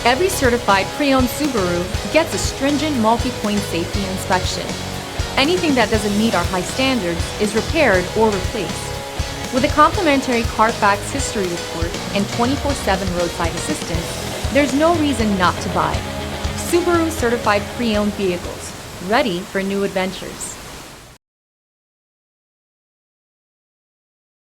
Every certified pre-owned Subaru gets a stringent multi-point safety inspection. Anything that doesn't meet our high standards is repaired or replaced. With a complimentary Carfax history report and 24/7 roadside assistance, there's no reason not to buy. Subaru certified pre-owned vehicles, ready for new adventures.